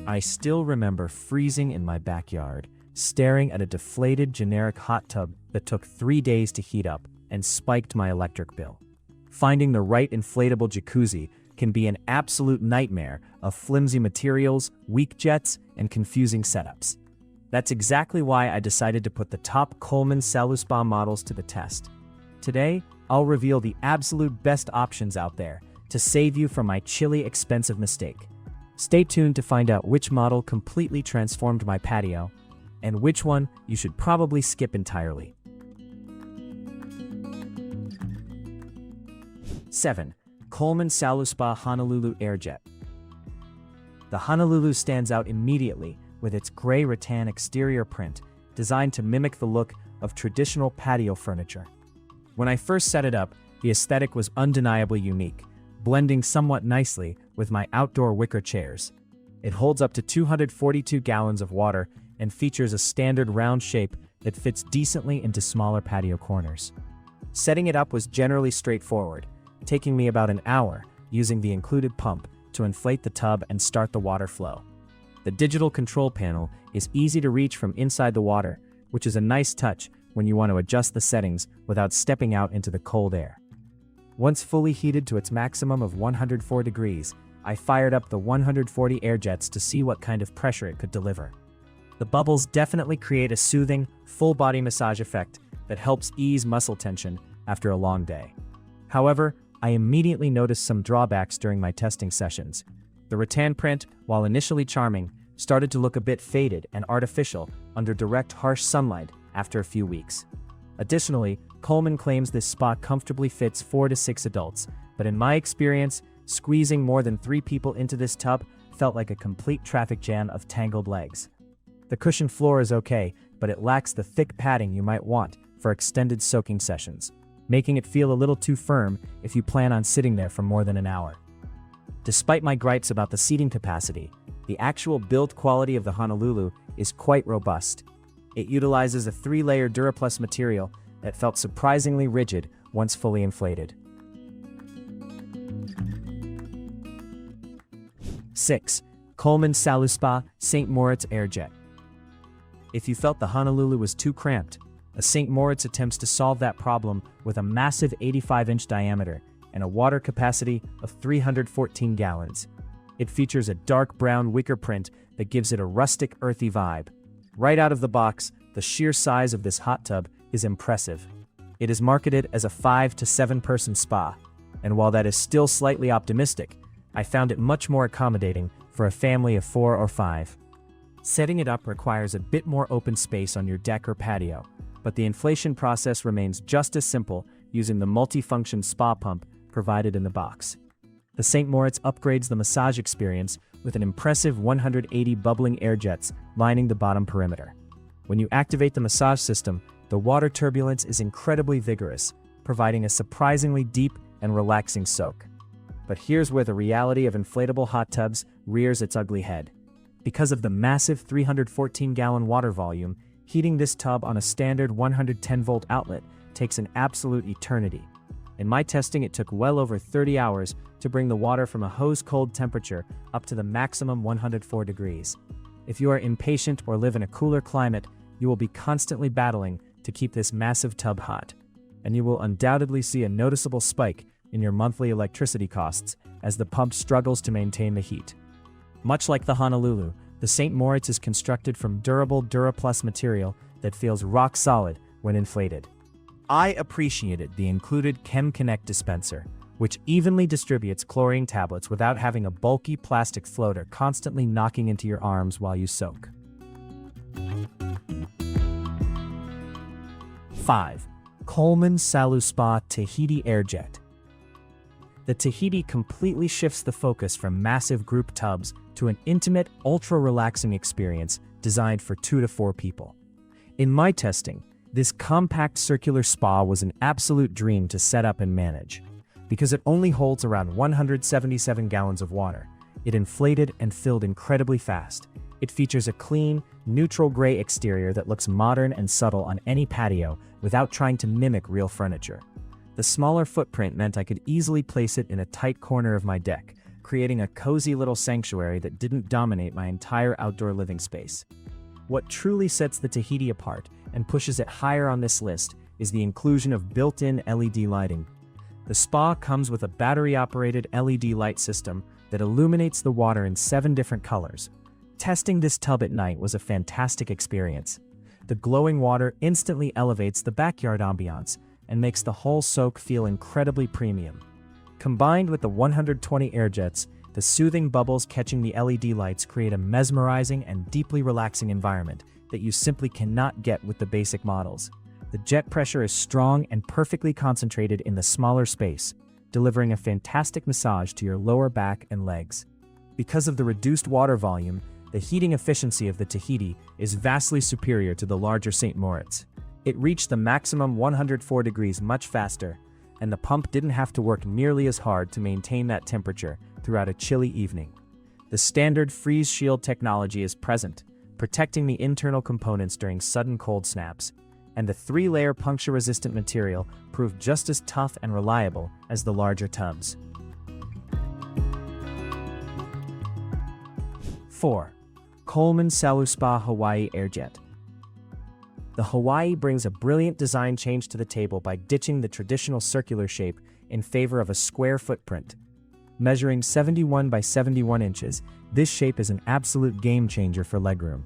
I still remember freezing in my backyard, staring at a deflated generic hot tub that took 3 days to heat up and spiked my electric bill. Finding the right inflatable jacuzzi can be an absolute nightmare of flimsy materials, weak jets, and confusing setups. That's exactly why I decided to put the top Coleman SaluSpa models to the test. Today, I'll reveal the absolute best options out there to save you from my chilly, expensive mistake. Stay tuned to find out which model completely transformed my patio, and which one you should probably skip entirely. 7. Coleman SaluSpa Honolulu AirJet. The Honolulu stands out immediately with its gray rattan exterior print designed to mimic the look of traditional patio furniture. When I first set it up, the aesthetic was undeniably unique, blending somewhat nicely with my outdoor wicker chairs. It holds up to 242 gallons of water and features a standard round shape that fits decently into smaller patio corners. Setting it up was generally straightforward, taking me about an hour using the included pump to inflate the tub and start the water flow. The digital control panel is easy to reach from inside the water, which is a nice touch when you want to adjust the settings without stepping out into the cold air. Once fully heated to its maximum of 104 degrees, I fired up the 140 AirJets to see what kind of pressure it could deliver. The bubbles definitely create a soothing, full-body massage effect that helps ease muscle tension after a long day. However, I immediately noticed some drawbacks during my testing sessions. The rattan print, while initially charming, started to look a bit faded and artificial under direct, harsh sunlight after a few weeks. Additionally, Coleman claims this spa comfortably fits 4 to 6 adults, but in my experience, squeezing more than 3 people into this tub felt like a complete traffic jam of tangled legs. The cushioned floor is okay, but it lacks the thick padding you might want for extended soaking sessions, making it feel a little too firm if you plan on sitting there for more than an hour. Despite my gripes about the seating capacity, the actual build quality of the Honolulu is quite robust. It utilizes a 3-layer Duraplus material that felt surprisingly rigid once fully inflated. 6. Coleman SaluSpa St. Moritz AirJet. If you felt the Honolulu was too cramped, a St. Moritz attempts to solve that problem with a massive 85-inch diameter and a water capacity of 314 gallons. It features a dark brown wicker print that gives it a rustic, earthy vibe. Right out of the box, the sheer size of this hot tub is impressive. It is marketed as a 5 to 7 person spa, and while that is still slightly optimistic, I found it much more accommodating for a family of 4 or 5. Setting it up requires a bit more open space on your deck or patio, but the inflation process remains just as simple using the multifunction spa pump provided in the box. The St. Moritz upgrades the massage experience with an impressive 180 bubbling air jets lining the bottom perimeter. When you activate the massage system, the water turbulence is incredibly vigorous, providing a surprisingly deep and relaxing soak. But here's where the reality of inflatable hot tubs rears its ugly head. Because of the massive 314-gallon water volume, heating this tub on a standard 110-volt outlet takes an absolute eternity. In my testing, it took well over 30 hours to bring the water from a hose-cold temperature up to the maximum 104 degrees. If you are impatient or live in a cooler climate, you will be constantly battling to keep this massive tub hot, and you will undoubtedly see a noticeable spike in your monthly electricity costs as the pump struggles to maintain the heat. Much like the Honolulu, the St. Moritz is constructed from durable Duraplus material that feels rock solid when inflated. I appreciated the included Chem Connect dispenser, which evenly distributes chlorine tablets without having a bulky plastic floater constantly knocking into your arms while you soak. 5. Coleman SaluSpa Tahiti AirJet. The Tahiti completely shifts the focus from massive group tubs to an intimate, ultra-relaxing experience designed for 2 to 4 people. In my testing, this compact circular spa was an absolute dream to set up and manage. Because it only holds around 177 gallons of water, it inflated and filled incredibly fast. It features a clean, neutral gray exterior that looks modern and subtle on any patio without trying to mimic real furniture. The smaller footprint meant I could easily place it in a tight corner of my deck, creating a cozy little sanctuary that didn't dominate my entire outdoor living space. What truly sets the Tahiti apart and pushes it higher on this list is the inclusion of built-in LED lighting. The spa comes with a battery-operated LED light system that illuminates the water in 7 different colors. Testing this tub at night was a fantastic experience. The glowing water instantly elevates the backyard ambiance and makes the whole soak feel incredibly premium. Combined with the 120 AirJets, the soothing bubbles catching the LED lights create a mesmerizing and deeply relaxing environment that you simply cannot get with the basic models. The jet pressure is strong and perfectly concentrated in the smaller space, delivering a fantastic massage to your lower back and legs. Because of the reduced water volume, the heating efficiency of the Tahiti is vastly superior to the larger St. Moritz. It reached the maximum 104 degrees much faster, and the pump didn't have to work nearly as hard to maintain that temperature throughout a chilly evening. The standard freeze shield technology is present, protecting the internal components during sudden cold snaps, and the 3-layer puncture-resistant material proved just as tough and reliable as the larger tubs. 4. Coleman SaluSpa Hawaii AirJet. The Hawaii brings a brilliant design change to the table by ditching the traditional circular shape in favor of a square footprint. Measuring 71 by 71 inches, this shape is an absolute game changer for legroom.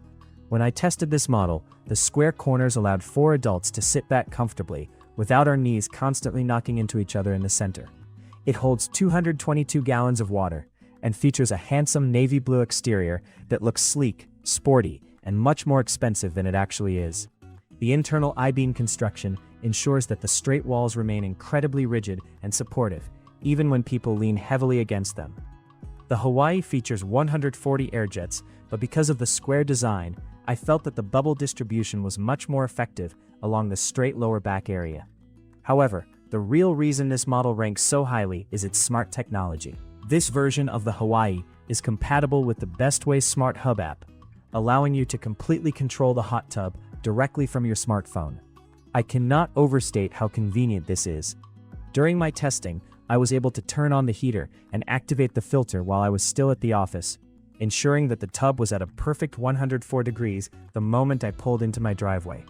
When I tested this model, the square corners allowed 4 adults to sit back comfortably without our knees constantly knocking into each other in the center. It holds 222 gallons of water and features a handsome navy blue exterior that looks sleek, sporty, and much more expensive than it actually is. The internal I-beam construction ensures that the straight walls remain incredibly rigid and supportive, even when people lean heavily against them. The Hawaii features 140 AirJets, but because of the square design, I felt that the bubble distribution was much more effective along the straight lower back area. However, the real reason this model ranks so highly is its smart technology. This version of the Hawaii is compatible with the Bestway Smart Hub app, allowing you to completely control the hot tub directly from your smartphone. I cannot overstate how convenient this is. During my testing, I was able to turn on the heater and activate the filter while I was still at the office, ensuring that the tub was at a perfect 104 degrees the moment I pulled into my driveway.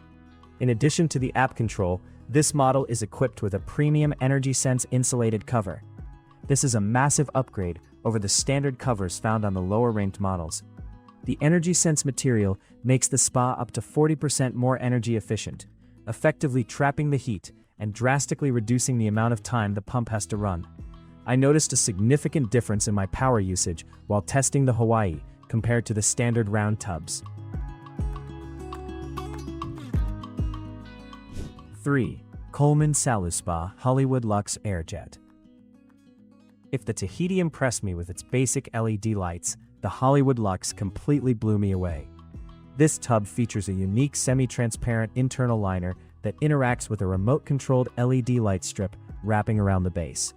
In addition to the app control, this model is equipped with a premium EnergySense insulated cover. This is a massive upgrade over the standard covers found on the lower-ranked models. The EnergySense material makes the spa up to 40% more energy efficient, effectively trapping the heat and drastically reducing the amount of time the pump has to run. I noticed a significant difference in my power usage while testing the Hawaii compared to the standard round tubs. 3. Coleman SaluSpa Hollywood Luxe AirJet. If the Tahiti impressed me with its basic LED lights, the Hollywood Luxe completely blew me away. This tub features a unique semi-transparent internal liner that interacts with a remote-controlled LED light strip wrapping around the base.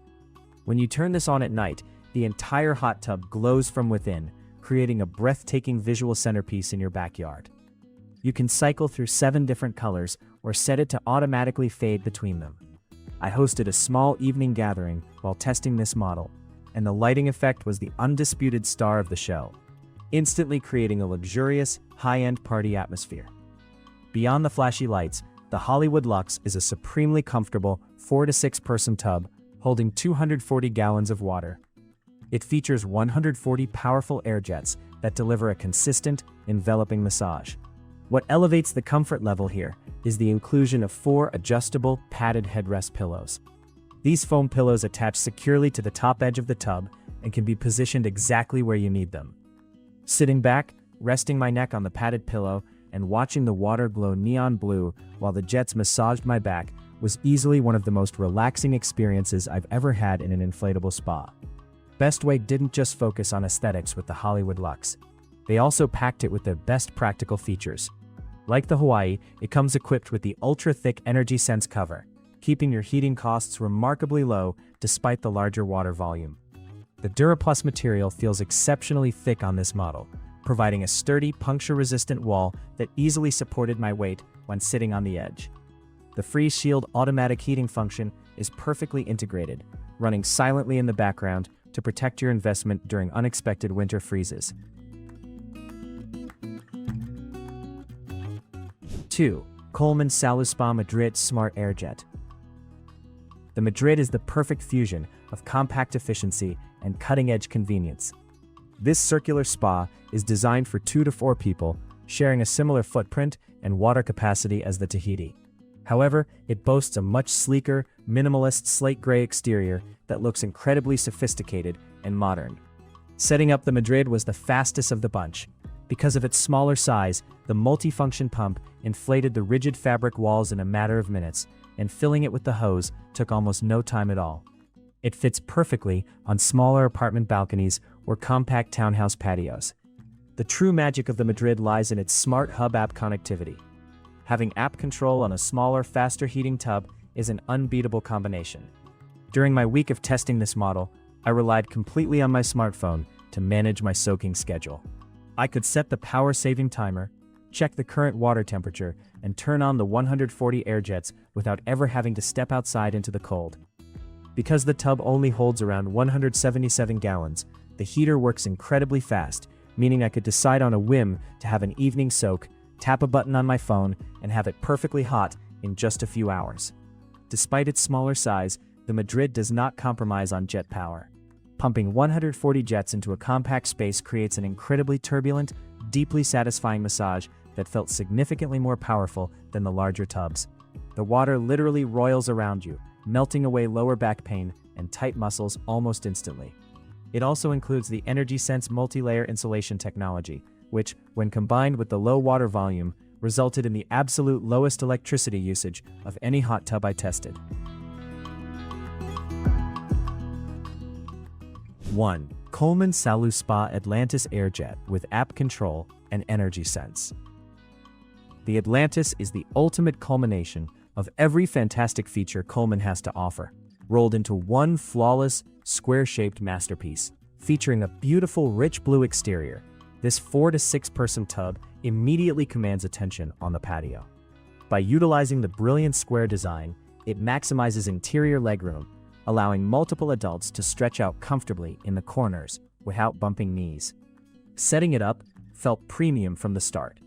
When you turn this on at night, the entire hot tub glows from within, creating a breathtaking visual centerpiece in your backyard. You can cycle through 7 different colors or set it to automatically fade between them. I hosted a small evening gathering while testing this model, and the lighting effect was the undisputed star of the show, instantly creating a luxurious, high-end party atmosphere. Beyond the flashy lights, the Hollywood Luxe is a supremely comfortable 4 to 6 person tub holding 240 gallons of water. It features 140 powerful AirJets that deliver a consistent, enveloping massage. What elevates the comfort level here is the inclusion of 4 adjustable, padded headrest pillows. These foam pillows attach securely to the top edge of the tub and can be positioned exactly where you need them. Sitting back, resting my neck on the padded pillow, and watching the water glow neon blue while the jets massaged my back was easily one of the most relaxing experiences I've ever had in an inflatable spa. Bestway didn't just focus on aesthetics with the Hollywood Luxe. They also packed it with their best practical features. Like the Hawaii, it comes equipped with the ultra-thick EnergySense cover, keeping your heating costs remarkably low despite the larger water volume. The DuraPlus material feels exceptionally thick on this model, providing a sturdy, puncture-resistant wall that easily supported my weight when sitting on the edge. The Freeze Shield automatic heating function is perfectly integrated, running silently in the background to protect your investment during unexpected winter freezes. 2. Coleman SaluSpa Madrid Smart AirJet. The Madrid is the perfect fusion of compact efficiency and cutting-edge convenience. This circular spa is designed for 2 to 4 people, sharing a similar footprint and water capacity as the Tahiti. However, it boasts a much sleeker, minimalist slate gray exterior that looks incredibly sophisticated and modern. Setting up the Madrid was the fastest of the bunch. Because of its smaller size, the multifunction pump inflated the rigid fabric walls in a matter of minutes, and filling it with the hose took almost no time at all. It fits perfectly on smaller apartment balconies or compact townhouse patios. The true magic of the Madrid lies in its smart hub app connectivity. Having app control on a smaller, faster heating tub is an unbeatable combination. During my week of testing this model, I relied completely on my smartphone to manage my soaking schedule. I could set the power-saving timer, check the current water temperature, and turn on the 140 AirJets without ever having to step outside into the cold. Because the tub only holds around 177 gallons, the heater works incredibly fast, meaning I could decide on a whim to have an evening soak, tap a button on my phone, and have it perfectly hot in just a few hours. Despite its smaller size, the Madrid does not compromise on jet power. Pumping 140 jets into a compact space creates an incredibly turbulent, deeply satisfying massage that felt significantly more powerful than the larger tubs. The water literally roils around you, melting away lower back pain and tight muscles almost instantly. It also includes the EnergySense multi-layer insulation technology, which, when combined with the low water volume, resulted in the absolute lowest electricity usage of any hot tub I tested. 1. Coleman SaluSpa Atlantis AirJet with app control and EnergySense. The Atlantis is the ultimate culmination of every fantastic feature Coleman has to offer, rolled into one flawless, square-shaped masterpiece. Featuring a beautiful rich blue exterior, this 4 to 6 person tub immediately commands attention on the patio. By utilizing the brilliant square design, it maximizes interior legroom, allowing multiple adults to stretch out comfortably in the corners without bumping knees. Setting it up felt premium from the start.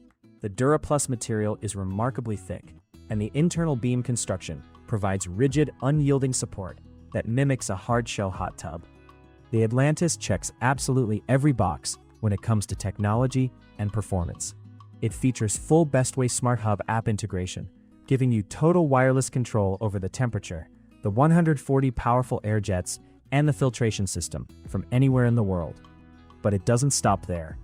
The DuraPlus material is remarkably thick, and the internal beam construction provides rigid, unyielding support that mimics a hard-shell hot tub. The Atlantis checks absolutely every box when it comes to technology and performance. It features full Bestway Smart Hub app integration, giving you total wireless control over the temperature, the 140 powerful AirJets, and the filtration system from anywhere in the world. But it doesn't stop there.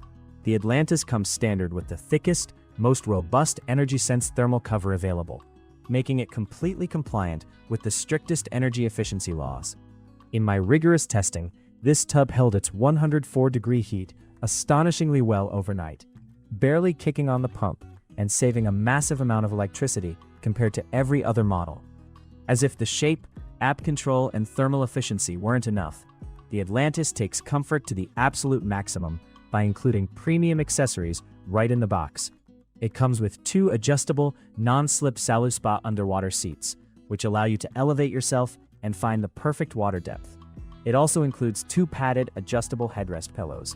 The Atlantis comes standard with the thickest, most robust EnergySense thermal cover available, making it completely compliant with the strictest energy efficiency laws. In my rigorous testing, this tub held its 104-degree heat astonishingly well overnight, barely kicking on the pump and saving a massive amount of electricity compared to every other model. As if the shape, app control, and thermal efficiency weren't enough, the Atlantis takes comfort to the absolute maximum by including premium accessories right in the box. It comes with 2 adjustable, non-slip SaluSpa underwater seats, which allow you to elevate yourself and find the perfect water depth. It also includes 2 padded, adjustable headrest pillows.